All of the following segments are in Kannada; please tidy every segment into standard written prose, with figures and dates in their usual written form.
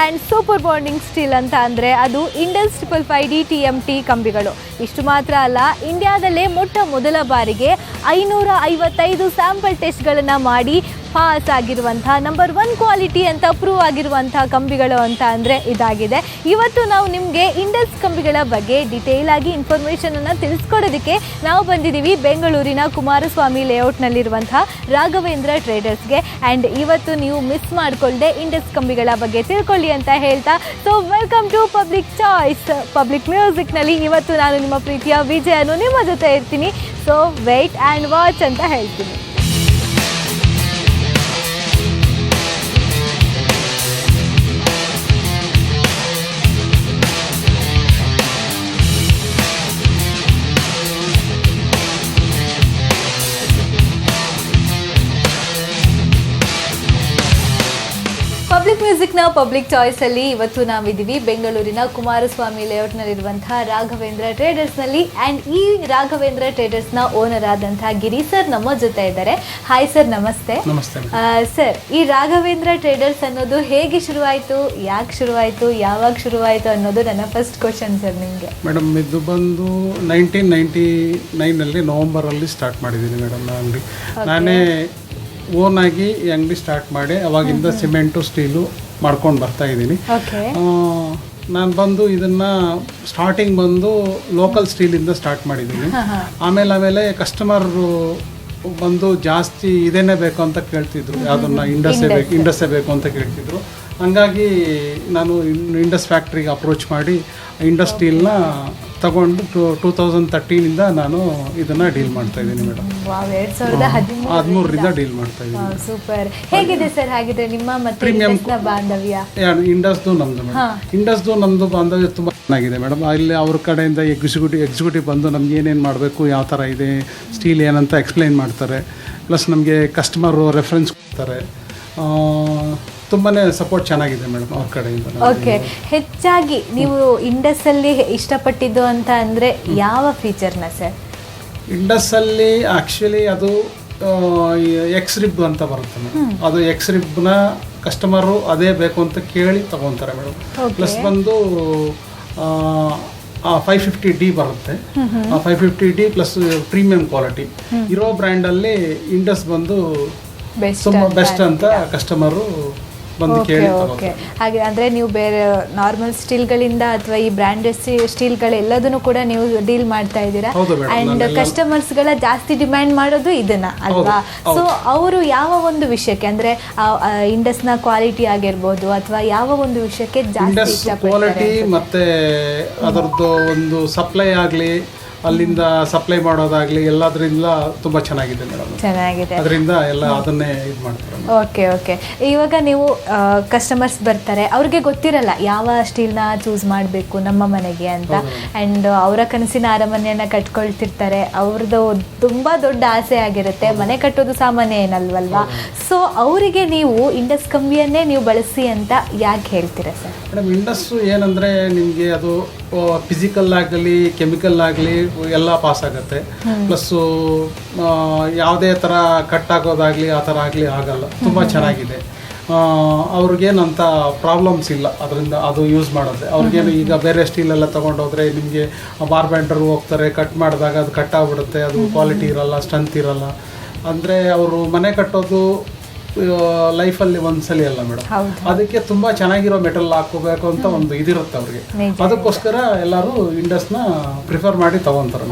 ಆ್ಯಂಡ್ ಸೂಪರ್ ಬಾಂಡಿಂಗ್ ಸ್ಟೀಲ್ ಅಂತ ಅಂದರೆ ಅದು ಇಂಡಸ್ 555D TMT ಕಂಬಿಗಳು. ಇಷ್ಟು ಮಾತ್ರ ಅಲ್ಲ, ಇಂಡಿಯಾದಲ್ಲೇ ಮೊದಲ ಬಾರಿಗೆ 555 ಸ್ಯಾಂಪಲ್ ಟೆಸ್ಟ್ಗಳನ್ನು ಮಾಡಿ ಪಾಸ್ ಆಗಿರುವಂಥ ನಂಬರ್ 1 ಕ್ವಾಲಿಟಿ ಅಂತ ಪ್ರೂವ್ ಆಗಿರುವಂಥ ಕಂಬಿಗಳು ಅಂತ ಅಂದರೆ ಇದಾಗಿದೆ. ಇವತ್ತು ನಾವು ನಿಮಗೆ ಇಂಡಸ್ ಕಂಬಿಗಳ ಬಗ್ಗೆ ಡಿಟೇಲ್ ಆಗಿ ಇನ್ಫಾರ್ಮೇಷನನ್ನು ತಿಳಿಸ್ಕೊಡೋದಕ್ಕೆ ನಾವು ಬಂದಿದ್ದೀವಿ ಬೆಂಗಳೂರಿನ ಕುಮಾರಸ್ವಾಮಿ ಲೇಔಟ್ನಲ್ಲಿರುವಂಥ ರಾಘವೇಂದ್ರ ಟ್ರೇಡರ್ಸ್ಗೆ. ಆ್ಯಂಡ್ ಇವತ್ತು ನೀವು ಮಿಸ್ ಮಾಡಿಕೊಳ್ಳದೆ ಇಂಡಸ್ ಕಂಬಿಗಳ ಬಗ್ಗೆ ತಿಳ್ಕೊಳ್ಳಿ ಅಂತ ಹೇಳ್ತಾ, so welcome to Public Choice Public ಮ್ಯೂಸಿಕ್ನಲ್ಲಿ. ಇವತ್ತು ನಾನು ನಿಮ್ಮ ಪ್ರೀತಿಯ ವಿಜಯನು ನಿಮ್ಮ ಜೊತೆ ಇರ್ತೀನಿ. ಸೊ ವೆಯ್ಟ್ ಆ್ಯಂಡ್ ವಾಚ್ ಅಂತ ಹೇಳ್ತೀನಿ. ಪಬ್ಲಿಕ್ ಮ್ಯೂಸಿಕ್ನ ಪಬ್ಲಿಕ್ ಚಾಯ್ಸಲ್ಲಿ ಇವತ್ತು ನಾವಿದ್ದೀವಿ ಬೆಂಗಳೂರಿನ ಕುಮಾರಸ್ವಾಮಿ ಲೇಔಟ್ನಲ್ಲಿರುವಂಥ ರಾಘವೇಂದ್ರ ಟ್ರೇಡರ್ಸ್ನಲ್ಲಿ. ಆ್ಯಂಡ್ ಈ ರಾಘವೇಂದ್ರ ಟ್ರೇಡರ್ಸ್ನ ಓನರ್ ಆದಂಥ ಗಿರಿ ಸರ್ ನಮ್ಮ ಜೊತೆ ಇದ್ದಾರೆ. ಹಾಯ್ ಸರ್, ನಮಸ್ತೆ. ನಮಸ್ತೆ ಸರ್, ಈ ರಾಘವೇಂದ್ರ ಟ್ರೇಡರ್ಸ್ ಅನ್ನೋದು ಹೇಗೆ ಶುರುವಾಯಿತು, ಯಾಕೆ ಶುರುವಾಯಿತು, ಯಾವಾಗ ಶುರುವಾಯಿತು ಅನ್ನೋದು ನನ್ನ ಫಸ್ಟ್ ಕ್ವಶನ್ ಸರ್ ನಿಮಗೆ. ಮೇಡಮ್, ಇದು ಬಂದು 1999ನಲ್ಲಿ ನವಂಬರಲ್ಲಿ ಸ್ಟಾರ್ಟ್ ಮಾಡಿದ್ದೀನಿ ಮೇಡಮ್. ನಾನೇ ಓನಾಗಿ ಈ ಅಂಗಡಿ ಸ್ಟಾರ್ಟ್ ಮಾಡಿ ಅವಾಗಿಂದ ಸಿಮೆಂಟು ಸ್ಟೀಲು ಮಾಡ್ಕೊಂಡು ಬರ್ತಾ ಇದ್ದೀನಿ. ನಾನು ಬಂದು ಇದನ್ನು ಸ್ಟಾರ್ಟಿಂಗ್ ಬಂದು ಲೋಕಲ್ ಸ್ಟೀಲಿಂದ ಸ್ಟಾರ್ಟ್ ಮಾಡಿದ್ದೀನಿ. ಆಮೇಲೆ ಕಸ್ಟಮರು ಬಂದು ಜಾಸ್ತಿ ಇದೇನೇ ಬೇಕು ಅಂತ ಕೇಳ್ತಿದ್ರು, ಯಾವುದನ್ನ ಇಂಡಸ್ಸೇ ಬೇಕು ಅಂತ ಕೇಳ್ತಿದ್ರು. ಹಂಗಾಗಿ ನಾನು ಇಂಡಸ್ ಫ್ಯಾಕ್ಟ್ರಿಗೆ ಅಪ್ರೋಚ್ ಮಾಡಿ ಇಂಡಸ್ ಸ್ಟೀಲ್ನ ತಗೊಂಡು 2013ಇಂದ ನಾನು ಇದನ್ನ ಡೀಲ್ ಮಾಡ್ತಾ ಇದ್ದೀನಿ ಮೇಡಮ್. 2013ರಿಂದ ಡೀಲ್ ಮಾಡ್ತಾ ಇದ್ದೀನಿ. ಸೂಪರ್. ಹೇಗಿದೆ ಸರ್ ಹಾಗಿದ್ರೆ ನಿಮ್ಮ ಮತ್ತೆ ಇಂಡಸ್ನ ಬಾಂಧವ್ಯ? ಇಂಡಸ್ದು ನಮ್ದು ಮೇಡಮ್, ಇಂಡಸ್ದು ನಮ್ದು ಬಾಂಧವ್ಯ ತುಂಬ ಚೆನ್ನಾಗಿದೆ ಮೇಡಮ್. ಇಲ್ಲಿ ಅವ್ರ ಕಡೆಯಿಂದ ಎಕ್ಸಿಕ್ಯೂಟಿವ್ ಬಂದು ನಮ್ಗೆ ಏನೇನು ಮಾಡಬೇಕು, ಯಾವ ಥರ ಇದೆ ಸ್ಟೀಲ್ ಏನಂತ ಎಕ್ಸ್ಪ್ಲೈನ್ ಮಾಡ್ತಾರೆ. ಪ್ಲಸ್ ನಮಗೆ ಕಸ್ಟಮರು ರೆಫರೆನ್ಸ್ ಕೊಡ್ತಾರೆ. ತುಂಬಾ ಸಪೋರ್ಟ್ ಚೆನ್ನಾಗಿದೆ ಮೇಡಮ್ ಅವ್ರ ಕಡೆಯಿಂದ. ಓಕೆ, ಹೆಚ್ಚಾಗಿ ನೀವು ಇಂಡಸ್ಸಲ್ಲಿ ಇಷ್ಟಪಟ್ಟಿದ್ದು ಅಂತ ಅಂದರೆ ಯಾವ ಫೀಚರ್ನ ಸರ್? ಇಂಡಸ್ಸಲ್ಲಿ ಆ್ಯಕ್ಚುಲಿ ಅದು ಎಕ್ಸ್ ರಿಬ್ ಅಂತ ಬರುತ್ತೆ ಮೇಡಮ್. ಅದು ಎಕ್ಸ್ ರಿಬ್ನ ಕಸ್ಟಮರು ಅದೇ ಬೇಕು ಅಂತ ಕೇಳಿ ತಗೊತಾರೆ ಮೇಡಮ್. ಪ್ಲಸ್ ಬಂದು 550D ಬರುತ್ತೆ. 550D ಪ್ಲಸ್ ಪ್ರೀಮಿಯಂ ಕ್ವಾಲಿಟಿ ಇರೋ ಬ್ರ್ಯಾಂಡಲ್ಲಿ ಇಂಡಸ್ ಬಂದು ತುಂಬ ಬೆಸ್ಟ್ ಅಂತ ಕಸ್ಟಮರು ಬಂದು ಕೇಳಿ ತಗೋತಾರೆ. ಹಾಗೆ ಅಂದರೆ ನೀವು ಬೇರೆ ನಾರ್ಮಲ್ ಸ್ಟೀಲ್ಗಳಿಂದ ಅಥವಾ ಈ ಬ್ರ್ಯಾಂಡೆಡ್ ಸ್ಟೀಲ್ಗಳೆಲ್ಲದನ್ನು ಕೂಡ ನೀವು ಡೀಲ್ ಮಾಡ್ತಾ ಇದ್ದೀರಾ. ಆ್ಯಂಡ್ ಕಸ್ಟಮರ್ಸ್ಗಳ ಜಾಸ್ತಿ ಡಿಮ್ಯಾಂಡ್ ಮಾಡೋದು ಇದನ್ನ ಅಲ್ವಾ? ಸೊ ಅವರು ಯಾವ ಒಂದು ವಿಷಯಕ್ಕೆ ಅಂದರೆ ಇಂಡಸ್ನ ಕ್ವಾಲಿಟಿ ಆಗಿರ್ಬೋದು ಅಥವಾ ಯಾವ ಒಂದು ವಿಷಯಕ್ಕೆ ಜಾಸ್ತಿ ಕ್ವಾಲಿಟಿ ಮತ್ತೆ ಅದರದ್ದು ಒಂದು ಸಪ್ಲೈ ಆಗಲಿ, ಅಲ್ಲಿಂದ ಸಪ್ಲೈ ಮಾಡೋದಾಗ್ಲಿ ಎಲ್ಲದರಿಂದ ತುಂಬಾ ಚೆನ್ನಾಗಿದೆ ಮೇಡಮ್. ಚೆನ್ನಾಗಿದೆ, ಅದರಿಂದ ಎಲ್ಲ ಅದನ್ನೇ ಇದು ಮಾಡ್ತಾರೆ. ಓಕೆ. ಇವಾಗ ನೀವು ಕಸ್ಟಮರ್ಸ್ ಬರ್ತಾರೆ, ಅವ್ರಿಗೆ ಗೊತ್ತಿರಲ್ಲ ಯಾವ ಸ್ಟೀಲ್ನ ಚೂಸ್ ಮಾಡಬೇಕು ನಮ್ಮ ಮನೆಗೆ ಅಂತ. ಆ್ಯಂಡ್ ಅವರ ಕನಸಿನ ಅರಮನೆಯನ್ನು ಕಟ್ಕೊಳ್ತಿರ್ತಾರೆ. ಅವ್ರದ್ದು ತುಂಬ ದೊಡ್ಡ ಆಸೆ ಆಗಿರುತ್ತೆ. ಮನೆ ಕಟ್ಟೋದು ಸಾಮಾನ್ಯ ಏನಲ್ವಲ್ವಾ? ಸೊ ಅವರಿಗೆ ನೀವು ಇಂಡಸ್ ಕಂಬಿಯನ್ನೇ ನೀವು ಬಳಸಿ ಅಂತ ಯಾಕೆ ಹೇಳ್ತೀರಾ ಸರ್? ಮೇಡಮ್, ಇಂಡಸ್ಸು ಏನಂದರೆ ನಿಮಗೆ ಅದು ಫಿಸಿಕಲ್ ಆಗಲಿ ಕೆಮಿಕಲ್ ಆಗಲಿ ಎಲ್ಲ ಪಾಸ್ ಆಗುತ್ತೆ. ಪ್ಲಸ್ಸು ಯಾವುದೇ ಥರ ಕಟ್ ಆಗೋದಾಗಲಿ ಆ ಥರ ಆಗಲಿ ಆಗಲ್ಲ. ತುಂಬ ಚೆನ್ನಾಗಿದೆ. ಅವ್ರಿಗೇನಂತ ಪ್ರಾಬ್ಲಮ್ಸ್ ಇಲ್ಲ ಅದರಿಂದ, ಅದು ಯೂಸ್ ಮಾಡೋದ್ರೆ. ಅವ್ರಿಗೇನು ಈಗ ಬೇರೆ ಸ್ಟೀಲೆಲ್ಲ ತೊಗೊಂಡೋದ್ರೆ ನಿಮಗೆ ಬಾರ್ ಬ್ಯಾಂಡರ್ ಹೋಗ್ತಾರೆ, ಕಟ್ ಮಾಡಿದಾಗ ಅದು ಕಟ್ ಆಗಿಬಿಡುತ್ತೆ, ಅದು ಕ್ವಾಲಿಟಿ ಇರಲ್ಲ, ಸ್ಟ್ರೆಂತ್ ಇರಲ್ಲ. ಅಂದರೆ ಅವರು ಮನೆ ಕಟ್ಟೋದು ಲೈಫಲ್ಲಿ ಒಂದ್ಸಲಿ ಅಲ್ಲ ಮೇಡಮ್. ಅದಕ್ಕೆ ತುಂಬಾ ಚೆನ್ನಾಗಿರೋ ಮೆಟಲ್ ಹಾಕೋಬೇಕು ಅಂತ ಒಂದು ಇದಿರುತ್ತೆ ಅವ್ರಿಗೆ. ಅದಕ್ಕೋಸ್ಕರ ಎಲ್ಲರೂ ಇಂಡಸ್ನ ಪ್ರಿಫರ್ ಮಾಡಿ ತಗೊಂತಾರೆ.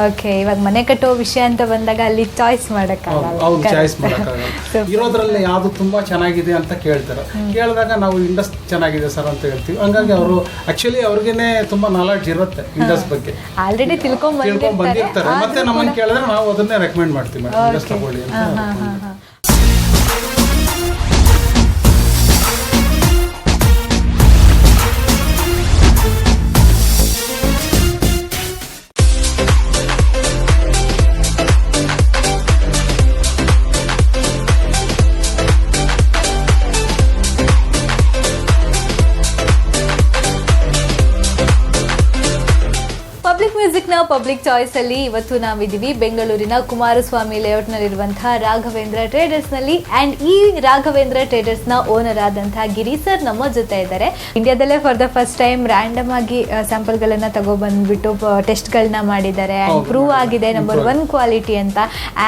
ಓಕೆ, ಇವಾಗ ಮನೆ ಕಟ್ಟೋ ವಿಷಯ ಅಂತ ಬಂದಾಗ ಅಲ್ಲಿ ಚಾಯ್ಸ್ ಮಾಡೋಕ್ಕಾಗಲ್ಲ. ಹೌದು, ಚಾಯ್ಸ್ ಮಾಡೋಕ್ಕಾಗಲ್ಲ. ಇರೋದ್ರಲ್ಲಿ ಯಾವುದು ತುಂಬಾ ಚೆನ್ನಾಗಿದೆ ಅಂತ ಕೇಳ್ತಾರೆ. ಕೇಳಿದಾಗ ನಾವು ಇಂಡಸ್ ಚೆನ್ನಾಗಿದೆ ಸರ್ ಅಂತ ಹೇಳ್ತೀವಿ. ಹಂಗಾಗಿ ಅವರು ಆಕ್ಚುಲಿ ಅವ್ರಿಗೇನೆ ತುಂಬಾ ನಾಲೆಡ್ಜ್ ಇರುತ್ತೆ ಇಂಡಸ್ ಬಗ್ಗೆ, ಆಲ್ರೆಡಿ ತಿಳ್ಕೊಂಡ್ ಬಂದಿರ್ತಾರೆ. ಮತ್ತೆ ನಮ್ಮನ್ನು ಕೇಳಿದ್ರೆ ನಾವು ಅದನ್ನೇ ರೆಕಮೆಂಡ್ ಮಾಡ್ತೀವಿ ಮೇಡಮ್, ಇಂಡಸ್ ತಗೊಳ್ಳಿ ಅಂತ. ಪಬ್ಲಿಕ್ ಮ್ಯೂಸಿಕ್ನ ಪಬ್ಲಿಕ್ ಚಾಯ್ಸ್ ಅಲ್ಲಿ ಇವತ್ತು ನಾವಿದ್ದೀವಿ ಬೆಂಗಳೂರಿನ ಕುಮಾರಸ್ವಾಮಿ ಲೇಔಟ್ನಲ್ಲಿರುವಂತಹ ರಾಘವೇಂದ್ರ ಟ್ರೇಡರ್ಸ್ನಲ್ಲಿ ಆ್ಯಂಡ್ ಈ ರಾಘವೇಂದ್ರ ಟ್ರೇಡರ್ಸ್ನ ಓನರ್ ಆದಂತಹ ಗಿರಿ ಸರ್ ನಮ್ಮ ಜೊತೆ ಇದ್ದಾರೆ. ಇಂಡಿಯಾದಲ್ಲೇ for the first time random ಆಗಿ ಸ್ಯಾಂಪಲ್ಗಳನ್ನು ತಗೊಬಂದ್ಬಿಟ್ಟು ಟೆಸ್ಟ್ಗಳನ್ನ ಮಾಡಿದ್ದಾರೆ ಆ್ಯಂಡ್ ಪ್ರೂವ್ ಆಗಿದೆ ನಂಬರ್ 1 ಕ್ವಾಲಿಟಿ ಅಂತ.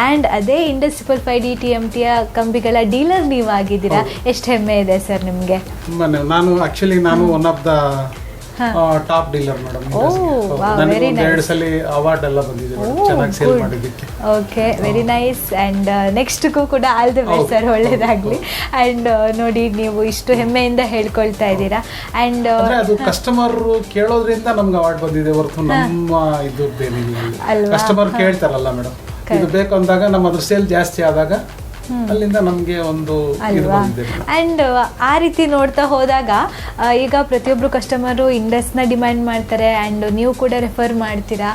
ಆ್ಯಂಡ್ ಅದೇ ಇಂಡಸ್ 5D TMTಯ ಕಂಬಿಗಳ ಡೀಲರ್ ನೀವು ಆಗಿದ್ದೀರಾ. ಎಷ್ಟು ಹೆಮ್ಮೆ ಇದೆ ಸರ್ ನಿಮಗೆ? ನಾನು one of the top dealer madam. ನನಗೆ 2 ಸಲ ಅವಾರ್ಡ್ ಎಲ್ಲ ಬಂದಿದೆ ಚೆನ್ನಾಗಿ ಸೇಲ್ ಮಾಡಿದ್ದಕ್ಕೆ. Okay, very nice. ಆ್ಯಂಡ್ ನೆಕ್ಸ್ಟ್ಗೂ ಕೂಡ ಆಲ್ ದಿ ಬೆಸ್ಟ್ ಸರ್, ಒಳ್ಳೇದಾಗಲಿ. ಆ್ಯಂಡ್ ನೋಡಿ ನೀವು ಇಷ್ಟು ಹೆಮ್ಮೆಯಿಂದ ಹೇಳ್ಕೊಳ್ತಾ ಇದ್ದೀರಾ. ಆ್ಯಂಡ್ ಅದು ಕಸ್ಟಮರ್ ಕೇಳೋದ್ರಿಂದ ನಮ್ಗೆ ಅವಾರ್ಡ್ ಬಂದಿದೆ ಹೊರತು ನಮ್ಮ ಇದು ಕಸ್ಟಮರ್ ಕೇಳ್ತಾರಲ್ಲ ಮೇಡಮ್, ಇದು ಬೇಕು ಅಂದಾಗ ನಮ್ಮ ಅದ್ರ ಸೇಲ್ ಜಾಸ್ತಿ ಆದಾಗ ಅಲ್ಲಿಂದ ನಮಗೆ ಒಂದು ಅಲ್ವಾ. ಆ್ಯಂಡ್ ಆ ರೀತಿ ನೋಡ್ತಾ ಹೋದಾಗ ಈಗ ಪ್ರತಿಯೊಬ್ಬರು ಕಸ್ಟಮರು ಇಂಡಸ್ನ ಡಿಮ್ಯಾಂಡ್ ಮಾಡ್ತಾರೆ ಆ್ಯಂಡ್ ನೀವು ಕೂಡ ರೆಫರ್ ಮಾಡ್ತೀರಾ.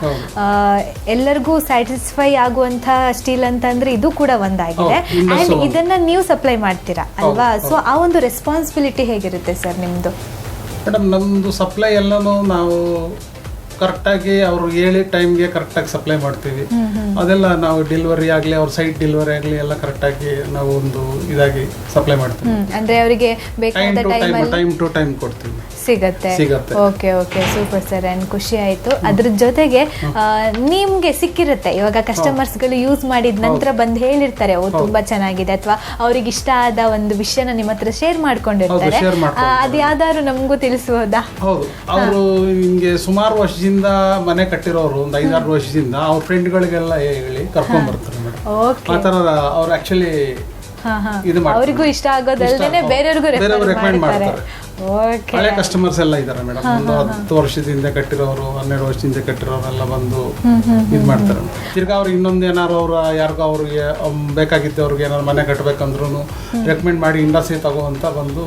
ಎಲ್ಲರಿಗೂ ಸ್ಯಾಟಿಸ್ಫೈ ಆಗುವಂಥ ಸ್ಟೀಲ್ ಅಂತಂದ್ರೆ ಇದು ಕೂಡ ಒಂದಾಗಿದೆ. ಆ್ಯಂಡ್ ಇದನ್ನ ನೀವು ಸಪ್ಲೈ ಮಾಡ್ತೀರಾ ಅಲ್ವಾ. ಸೊ ಆ ಒಂದು ರೆಸ್ಪಾನ್ಸಿಬಿಲಿಟಿ ಹೇಗಿರುತ್ತೆ ಸರ್ ನಿಮ್ಮದು? ಮೇಡಮ್ ನಮ್ಮದು ಸಪ್ಲೈ ಎಲ್ಲನೂ ನಾವು ಕರೆಕ್ಟಾಗಿ ಅವರು ಹೇಳಿ ಟೈಮ್ಗೆ ಕರೆಕ್ಟಾಗಿ ಸಪ್ಲೈ ಮಾಡ್ತೀವಿ. ಅದೆಲ್ಲ ನಾವು ಡೆಲಿವರಿ ಆಗಲಿ ಅವ್ರ ಸೈಟ್ ಡೆಲಿವರಿ ಆಗಲಿ ಎಲ್ಲ ಕರೆಕ್ಟಾಗಿ ನಾವು ಒಂದು ಇದಾಗಿ ಸಪ್ಲೈ ಮಾಡ್ತೀವಿ. ಅಂದ್ರೆ ಅವರಿಗೆ ಬೇಕಾದ ಟೈಮ್ ಟು ಟೈಮ್ ಕೊಡ್ತೀವಿ, ಸಿಗತ್ತೆ. Okay okay, super sir. And ಖುಷಿ ಆಯಿತು. ಅದ್ರ ಜೊತೆಗೆ ನಿಮಗೆ ಸಿಕ್ಕಿರುತ್ತೆ ಇವಾಗ ಕಸ್ಟಮರ್ಸ್ಗಳು ಯೂಸ್ ಮಾಡಿದ ನಂತರ ಬಂದು ಹೇಳಿರ್ತಾರೆ ಓ ತುಂಬ ಚೆನ್ನಾಗಿದೆ ಅಥವಾ ಅವ್ರಿಗೆ ಇಷ್ಟ ಆದ ಒಂದು ವಿಷಯನ ನಿಮ್ಮ ಹತ್ರ ಶೇರ್ ಮಾಡ್ಕೊಂಡಿರ್ತಾರೆ. ಅದು ಯಾವ್ದಾದ್ರು ನಮಗೂ ತಿಳಿಸಬಹುದಾ? ಹೌದು, ಅವರು ಹಿಂಗೆ ಸುಮಾರು ವರ್ಷದಿಂದ ಮನೆ ಕಟ್ಟಿರೋರು ಒಂದು 5-6 ವರ್ಷದಿಂದ ಅವ್ರ ಫ್ರೆಂಡ್ಗಳಿಗೆಲ್ಲ ಹೇಳಿ ಕರ್ಕೊಂಡ್ ಬರ್ತಾರೆ ಮೇಡಮ್. ಆ ಥರ ಅವ್ರು ಆಕ್ಚುಲಿ ಅವರಿಗೂ ಇಷ್ಟ ಆಗೋದಲ್ದೇನೆ ಬೇರೆಯವ್ರಿಗೂ ರೆಕಮೆಂಡ್ ಮಾಡ್ತಾರೆ. ಹಳೆ ಕಸ್ಟಮರ್ಸ್ ಎಲ್ಲ ಇದ್ದಾರೆ ಮೇಡಮ್. ಒಂದು 10 ವರ್ಷದಿಂದ ಕಟ್ಟಿರೋರು, 12 ವರ್ಷದಿಂದ ಕಟ್ಟಿರೋರೆಲ್ಲ ಬಂದು ಇದು ಮಾಡ್ತಾರೆ. ತಿರ್ಗಾ ಅವ್ರಿಗೆ ಇನ್ನೊಂದು ಏನಾರು ಅವ್ರು ಯಾರಿಗೋ ಅವ್ರಿಗೆ ಬೇಕಾಗಿದ್ದವ್ರಿಗೆ ಏನಾದ್ರು ಮನೆ ಕಟ್ಟಬೇಕಂದ್ರೂ ರೆಕಮೆಂಡ್ ಮಾಡಿ ಇಂಡಸ್ಟ್ರಿ ತಗೋ ಅಂತ ಬಂದು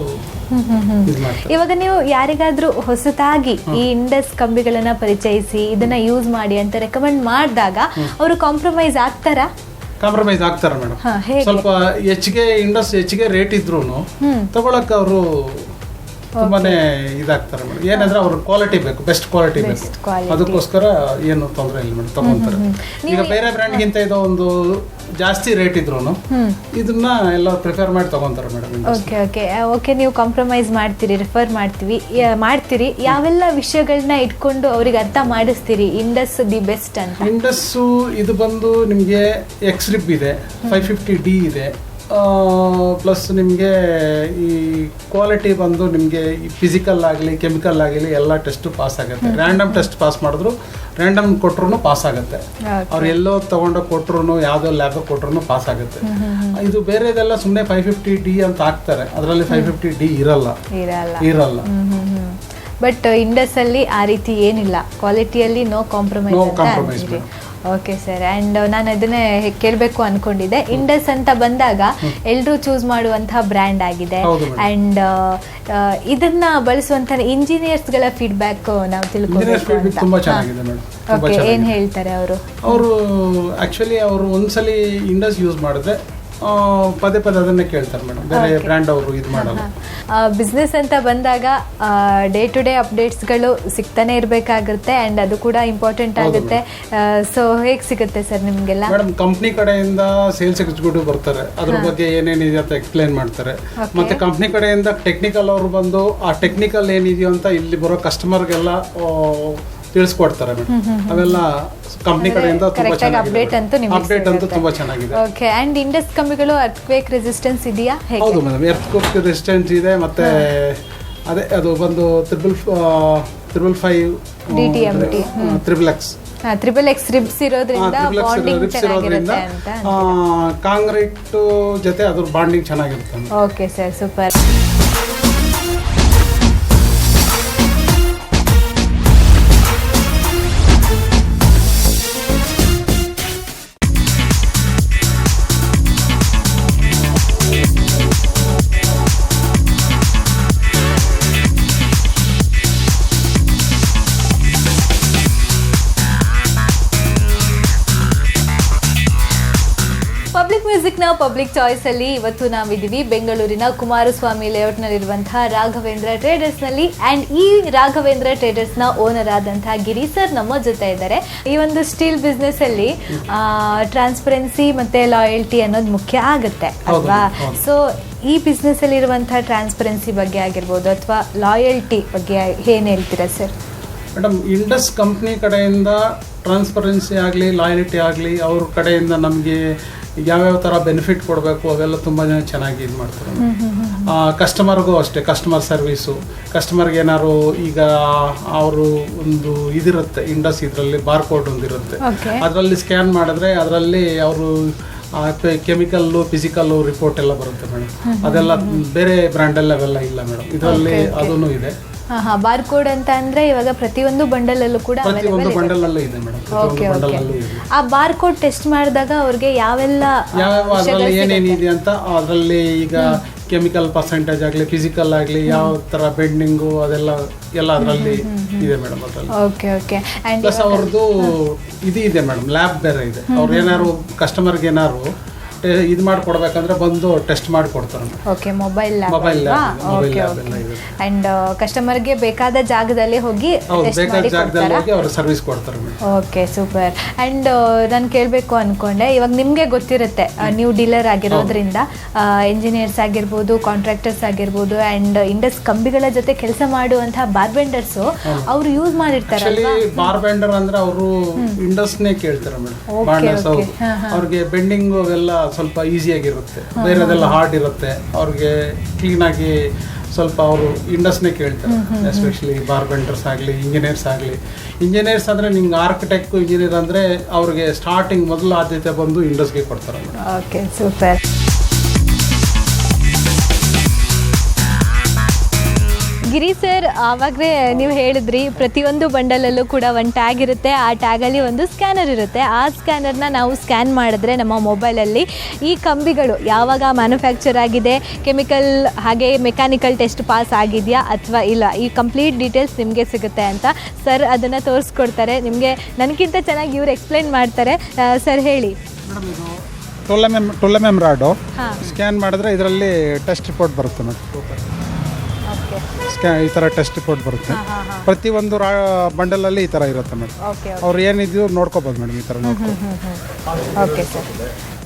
ಇದು ಮಾಡ್ತಾರೆ. ಇವಾಗ ನೀವು ಯಾರಿಗಾದ್ರೂ ಹೊಸತಾಗಿ ಈ ಇಂಡಸ್ ಕಂಬಿಗಳನ್ನ ಪರಿಚಯಿಸಿ ಇದನ್ನ ಯೂಸ್ ಮಾಡಿ ಅಂತ ರೆಕಮೆಂಡ್ ಮಾಡಿದಾಗ ಅವರು ಕಾಂಪ್ರಮೈಸ್ ಆಗ್ತಾರಾ? ಕಾಂಪ್ರಮೈಸ್ ಆಗ್ತಾರೆ ಮೇಡಮ್. ಸ್ವಲ್ಪ ಹೆಚ್ಚಿಗೆ ರೇಟ್ ಇದ್ರು ತಗೊಳಕ್ ಅವರು ತುಂಬಾನೇ ಇದಾಗ್ತಾರೆ ಮೇಡಮ್. ಏನಂದ್ರೆ ಅವ್ರ ಕ್ವಾಲಿಟಿ ಬೇಕು, ಬೆಸ್ಟ್ ಕ್ವಾಲಿಟಿ ಬೇಕು. ಅದಕ್ಕೋಸ್ಕರ ಏನು ತೊಂದರೆ ಇಲ್ಲ ಮೇಡಮ್, ತಗೊಂತಾರೆ. ಈಗ ಬೇರೆ ಬ್ರ್ಯಾಂಡ್ಗಿಂತ ಇದು ಒಂದು ಜಾಸ್ತಿ ರೇಟ್ ಇದ್ರು ಇದನ್ನ ಎಲ್ಲ ಪ್ರಿಫರ್ ಮಾಡಿ ತಗೊಂತಾರೆ ಮೇಡಮ್. ಓಕೆ ಓಕೆ ಓಕೆ, ನೀವು ಕಾಂಪ್ರಮೈಸ್ ಮಾಡ್ತೀರಿ, ರೆಫರ್ ಮಾಡ್ತೀರಿ. ಯಾವೆಲ್ಲ ವಿಷಯಗಳನ್ನ ಇಟ್ಕೊಂಡು ಅವ್ರಿಗೆ ಅರ್ಥ ಮಾಡಿಸ್ತೀರಿ ಇಂಡಸ್ ದಿ ಬೆಸ್ಟ್ ಅಂತ? ಇಂಡಸ್ಸು ಇದು ಬಂದು ನಿಮಗೆ ಎಕ್ಸ್ರಿಪ್ ಇದೆ, 550D ಇದೆ. ಪ್ಲಸ್ ನಿಮಗೆ ಈ ಕ್ವಾಲಿಟಿ ಬಂದು ನಿಮಗೆ ಫಿಸಿಕಲ್ ಆಗಲಿ ಕೆಮಿಕಲ್ ಆಗಲಿ ಎಲ್ಲ ಟೆಸ್ಟು ಪಾಸ್ ಆಗುತ್ತೆ. ರ್ಯಾಂಡಮ್ ಟೆಸ್ಟ್ ಪಾಸ್ ಮಾಡಿದ್ರು, ರ್ಯಾಂಡಮ್ ಕೊಟ್ರು ಪಾಸ್ ಆಗುತ್ತೆ. ಅವ್ರು ಎಲ್ಲೋ ತಗೊಂಡು ಕೊಟ್ರು, ಯಾವುದೋ ಲ್ಯಾಬ್ ಕೊಟ್ರು ಪಾಸ್ ಆಗುತ್ತೆ. ಇದು ಬೇರೆದೆಲ್ಲ ಸುಮ್ಮನೆ 550D ಅಂತ ಹಾಕ್ತಾರೆ, ಅದರಲ್ಲಿ 550D ಇರಲ್ಲ. ಬಟ್ ಇಂಡಸ್ ಅಲ್ಲಿ ಆ ರೀತಿ ಏನಿಲ್ಲ, ಕ್ವಾಲಿಟಿಯಲ್ಲಿ no compromise. Okay sir. And ನಾನು ಅದನ್ನೇ ಕೇಳಬೇಕು ಅಂದ್ಕೊಂಡಿದ್ದೆ. ಇಂಡಸ್ ಅಂತ ಬಂದಾಗ ಎಲ್ಲರೂ ಚೂಸ್ ಮಾಡುವಂತಹ ಬ್ರ್ಯಾಂಡ್ ಆಗಿದೆ. ಆ್ಯಂಡ್ ಇದನ್ನ ಬಳಸುವಂಥ ಇಂಜಿನಿಯರ್ಸ್ಗಳ ಫೀಡ್ಬ್ಯಾಕ್ ನಾವು ತಿಳ್ಕೊಬೇಕು. ಓಕೆ, ಏನು ಹೇಳ್ತಾರೆ ಅವರು ಆ್ಯಕ್ಚುಲಿ ಅವರು ಒಂದ್ಸಲಿ ಇಂಡಸ್ ಯೂಸ್ ಮಾಡಿದ್ರೆ ಪದೇ ಅದನ್ನೇ ಕೇಳ್ತಾರೆ ಮೇಡಮ್. ಬೇರೆ ಬ್ರ್ಯಾಂಡ್ ಅವರು ಇದು ಮಾಡಲ್ಲ. ಬಿಸ್ನೆಸ್ ಅಂತ ಬಂದಾಗ ಡೇ ಟು ಡೇ ಅಪ್ಡೇಟ್ಸ್ಗಳು ಸಿಗ್ತಾನೆ ಇರಬೇಕಾಗುತ್ತೆ ಆ್ಯಂಡ್ ಅದು ಕೂಡ ಇಂಪಾರ್ಟೆಂಟ್ ಆಗುತ್ತೆ. ಸೊ ಹೇಗೆ ಸಿಗುತ್ತೆ ಸರ್ ನಿಮಗೆಲ್ಲ? ಮೇಡಮ್ ಕಂಪ್ನಿ ಕಡೆಯಿಂದ ಸೇಲ್ಸ್ ಎಕ್ಸಿಕ್ಯೂಟಿವ್ ಬರ್ತಾರೆ, ಅದ್ರ ಬಗ್ಗೆ ಏನೇನಿದೆ ಅಂತ ಎಕ್ಸ್ಪ್ಲೇನ್ ಮಾಡ್ತಾರೆ. ಮತ್ತೆ ಕಂಪ್ನಿ ಕಡೆಯಿಂದ ಟೆಕ್ನಿಕಲ್ ಅವರು ಬಂದು ಆ ಟೆಕ್ನಿಕಲ್ ಏನಿದೆಯೋ ಅಂತ ಇಲ್ಲಿ ಬರೋ ಕಸ್ಟಮರ್ಗೆಲ್ಲ ತಿಳಿಸ್ಕೊಡ್ತಾರೆ ಮೇಡಮ್. ಅವೆಲ್ಲ ಕಂಪ್ನಿ ಕಡೆಯಿಂದ ಅಪ್ಡೇಟ್ ಅಂತೂ ತುಂಬಾ ಚೆನ್ನಾಗಿದೆ. ಓಕೆ. ಅಂಡ್ ಇಂಡಸ್ ಕಂಬಿಗಳು ಅರ್ಥಕ್ವೇಕ್ ರೆಸಿಸ್ಟೆನ್ಸ್ ಇದೆಯಾ? ಹೌದು ಮೇಡಮ್, ಎರ್ಥಕ್ವೇಕ್ ರೆಸಿಸ್ಟೆನ್ಸ್ ಇದೆ. ಮತ್ತೆ ಅದೇ ಅದು ಬಂದು 555 DTMT, XXX ರಿಬ್ಸ್ ಇರೋದ್ರಿಂದ ಬಾಂಡಿಂಗ್ ಚೆನ್ನಾಗಿರುತ್ತೆ ಅಂತ. ಕಾಂಕ್ರೀಟ್ ಜೊತೆ ಅದ್ರ ಬಾಂಡಿಂಗ್ ಚೆನ್ನಾಗಿರುತ್ತೆ. Okay sir, super. ಮ್ಯೂಸಿಕ್ನ ಪಬ್ಲಿಕ್ ಚಾಯ್ಸಲ್ಲಿ ಇವತ್ತು ನಾವಿದ್ದೀವಿ ಬೆಂಗಳೂರಿನ ಕುಮಾರಸ್ವಾಮಿ ಲೇಔಟ್ನಲ್ಲಿರುವಂತಹ ರಾಘವೇಂದ್ರ ಟ್ರೇಡರ್ಸ್ನಲ್ಲಿ. ಆ್ಯಂಡ್ ಈ ರಾಘವೇಂದ್ರ ಟ್ರೇಡರ್ಸ್ನ ಓನರ್ ಆದಂತಹ ಗಿರಿ ಸರ್ ನಮ್ಮ ಜೊತೆ ಇದ್ದಾರೆ. ಈ ಒಂದು ಸ್ಟೀಲ್ ಬಿಸ್ನೆಸ್ಸಲ್ಲಿ ಟ್ರಾನ್ಸ್ಪರೆನ್ಸಿ ಮತ್ತು ಲಾಯಲ್ಟಿ ಅನ್ನೋದು ಮುಖ್ಯ ಆಗುತ್ತೆ ಅಲ್ವಾ? ಸೊ ಈ ಬಿಸ್ನೆಸ್ಸಲ್ಲಿ ಇರುವಂತಹ ಟ್ರಾನ್ಸ್ಪರೆನ್ಸಿ ಬಗ್ಗೆ ಆಗಿರ್ಬೋದು ಅಥವಾ ಲಾಯಲ್ಟಿ ಬಗ್ಗೆ ಏನು ಹೇಳ್ತೀರಾ ಸರ್? ಮೇಡಮ್, ಇಂಡಸ್ ಕಂಪ್ನಿ ಕಡೆಯಿಂದ ಟ್ರಾನ್ಸ್ಪರೆನ್ಸಿ ಆಗಲಿ ಲಾಯಲಿಟಿ ಆಗಲಿ ಅವ್ರ ಕಡೆಯಿಂದ ನಮಗೆ ಯಾವ್ಯಾವ ಥರ ಬೆನಿಫಿಟ್ ಕೊಡಬೇಕು ಅವೆಲ್ಲ ತುಂಬ ಜನ ಚೆನ್ನಾಗಿ ಇದು ಮಾಡ್ತಾರೆ. ಕಸ್ಟಮರ್ಗೂ ಅಷ್ಟೇ, ಕಸ್ಟಮರ್ ಸರ್ವೀಸು, ಕಸ್ಟಮರ್ಗೆ ಏನಾದ್ರು ಈಗ ಅವರು ಒಂದು ಇದಿರುತ್ತೆ ಇಂಡಸ್ ಇದರಲ್ಲಿ ಬಾರ್ಕೋಡ್ ಒಂದಿರುತ್ತೆ, ಅದರಲ್ಲಿ ಸ್ಕ್ಯಾನ್ ಮಾಡಿದ್ರೆ ಅದರಲ್ಲಿ ಅವರು ಕೆಮಿಕಲ್ಲು ಫಿಸಿಕಲ್ಲು ರಿಪೋರ್ಟ್ ಎಲ್ಲ ಬರುತ್ತೆ ಮೇಡಮ್. ಅದೆಲ್ಲ ಬೇರೆ ಬ್ರ್ಯಾಂಡಲ್ಲಿ ಅವೆಲ್ಲ ಇಲ್ಲ ಮೇಡಮ್, ಇದರಲ್ಲಿ ಅದೂ ಇದೆ. ಬಾರ್ಕೋಡ್ ಅಂತ ಅಂದ್ರೆ ಇವಾಗ ಪ್ರತಿಯೊಂದು ಬಂಡಲಲ್ಲೂ ಕೂಡ ಪ್ರತಿಯೊಂದು ಬಂಡಲಲ್ಲೂ ಇದೆ ಮೇಡಮ್. ಆ ಬಾರ್ಕೋಡ್ ಟೆಸ್ಟ್ ಮಾಡಿದಾಗ ಅವ್ರಿಗೆ ಯಾವೆಲ್ಲ ಅದರಲ್ಲಿ ಏನೇನಿದೆ ಅಂತ ಅದರಲ್ಲಿ ಈಗ ಕೆಮಿಕಲ್ ಪರ್ಸೆಂಟೇಜ್ ಆಗಲಿ ಫಿಸಿಕಲ್ ಆಗಲಿ ಯಾವ ತರ ಬೆಂಡಿಂಗು ಅದೆಲ್ಲ ಎಲ್ಲ ಅದರಲ್ಲಿ ಇದೆ ಮೇಡಮ್. ಅದರಲ್ಲಿ ಪ್ಲಸ್ ಅವ್ರದ್ದು ಇದು ಇದೆ ಮೇಡಮ್, ಲ್ಯಾಬ್ ಬೇರೆ ಇದೆ. ಅವ್ರು ಏನಾದ್ರು ಕಸ್ಟಮರ್ಗೆ ಏನಾದ್ರು ಇದು ಮಾಡಿಕೊಡ್ಬೇಕಂದ್ರೆ ಬಂದು ಟೆಸ್ಟ್ ಮಾಡಿ ಕೊಡ್ತಾರೆ. ಓಕೆ, ಮೊಬೈಲ್ ಅಂಡ್ ಕಸ್ಟಮರ್ಗೆ ಬೇಕಾದ ಜಾಗದಲ್ಲಿ ಹೋಗಿ ಅವರು ಸರ್ವಿಸ್ ಕೊಡ್ತಾರೆ. Okay, super. ಅಂಡ್ ನಾನು ಕೇಳಬೇಕು ಅನ್ಕೊಂಡೆ, ಇವಾಗ ನಿಮಗೆ ಗೊತ್ತಿರುತ್ತೆ ನೀವು ಡೀಲರ್ ಆಗಿರೋದ್ರಿಂದ ಇಂಜಿನಿಯರ್ಸ್ ಆಗಿರ್ಬೋದು, ಕಾಂಟ್ರಾಕ್ಟರ್ಸ್ ಆಗಿರ್ಬೋದು ಅಂಡ್ ಇಂಡಸ್ ಕಂಬಿಗಳ ಜೊತೆ ಕೆಲಸ ಮಾಡುವಂತಹ ಬಾರ್ಬೆಂಡರ್ಸು ಅವ್ರು ಯೂಸ್ ಮಾಡಿರ್ತಾರೆ. ಬಾರ್ಬೆಂಡರ್ ಅಂದ್ರೆ ಅವರು ಇಂಡಸ್ನೇ ಕೇಳ್ತಾರೆ ಮೇಡಮ್. ಅವ್ರಿಗೆ ಬೆಂಡಿಂಗ್ ಅವೆಲ್ಲ ಸ್ವಲ್ಪ ಈಸಿಯಾಗಿರುತ್ತೆ, ಬೇರೆದೆಲ್ಲ ಹಾರ್ಡ್ ಇರುತ್ತೆ. ಅವ್ರಿಗೆ ಕ್ಲೀನಾಗಿ ಸ್ವಲ್ಪ ಅವರು ಇಂಡಸ್ನೇ ಕೇಳ್ತಾರೆ. ಎಸ್ಪೆಷಲಿ ಬಾರ್ಬೆಂಡರ್ಸ್ ಆಗಲಿ ಇಂಜಿನಿಯರ್ಸ್ ಆಗಲಿ. ಇಂಜಿನಿಯರ್ಸ್ ಅಂದರೆ ನಿಮ್ಗೆ ಆರ್ಕಿಟೆಕ್ಟ್ ಇಂಜಿನಿಯರ್ ಅಂದರೆ ಅವ್ರಿಗೆ ಸ್ಟಾರ್ಟಿಂಗ್ ಮೊದಲು ಆದ್ಯತೆ ಬಂದು ಇಂಡಸ್ಗೆ ಕೊಡ್ತಾರೆ. Okay, super. ಗಿರಿ ಸರ್, ಆವಾಗಲೇ ನೀವು ಹೇಳಿದ್ರಿ ಪ್ರತಿಯೊಂದು ಬಂಡಲಲ್ಲೂ ಕೂಡ ಒಂದು ಟ್ಯಾಗ್ ಇರುತ್ತೆ, ಆ ಟ್ಯಾಗಲ್ಲಿ ಒಂದು ಸ್ಕ್ಯಾನರ್ ಇರುತ್ತೆ. ಆ ಸ್ಕ್ಯಾನರ್ನ ನಾವು ಸ್ಕ್ಯಾನ್ ಮಾಡಿದ್ರೆ ನಮ್ಮ ಮೊಬೈಲಲ್ಲಿ ಈ ಕಂಬಿಗಳು ಯಾವಾಗ ಮ್ಯಾನುಫ್ಯಾಕ್ಚರ್ ಆಗಿದೆ, ಕೆಮಿಕಲ್ ಹಾಗೆ ಮೆಕ್ಯಾನಿಕಲ್ ಟೆಸ್ಟ್ ಪಾಸ್ ಆಗಿದೆಯಾ ಅಥವಾ ಇಲ್ಲ, ಈ ಕಂಪ್ಲೀಟ್ ಡೀಟೇಲ್ಸ್ ನಿಮಗೆ ಸಿಗುತ್ತೆ ಅಂತ ಸರ್ ಅದನ್ನು ತೋರಿಸ್ಕೊಡ್ತಾರೆ. ನಿಮಗೆ ನನಗಿಂತ ಚೆನ್ನಾಗಿ ಇವ್ರು ಎಕ್ಸ್ಪ್ಲೈನ್ ಮಾಡ್ತಾರೆ. ಸರ್ ಹೇಳಿ. ಮೇಡಮ್, ಇದು 12mm ರಾಡು ಸ್ಕ್ಯಾನ್ ಮಾಡಿದ್ರೆ ಇದರಲ್ಲಿ ಟೆಸ್ಟ್ ರಿಪೋರ್ಟ್ ಬರುತ್ತೆ ಮೇಡಮ್. ಈ ಥರ ಟೆಸ್ಟ್ ರಿಪೋರ್ಟ್ ಬರುತ್ತೆ. ಪ್ರತಿಯೊಂದು ಬಂಡಲಲ್ಲಿ ಈ ಥರ ಇರುತ್ತೆ ಮೇಡಮ್. ಅವ್ರು ಏನಿದೆಯೋ ನೋಡ್ಕೋಬೋದು ಮೇಡಮ್. ಈ ಥರ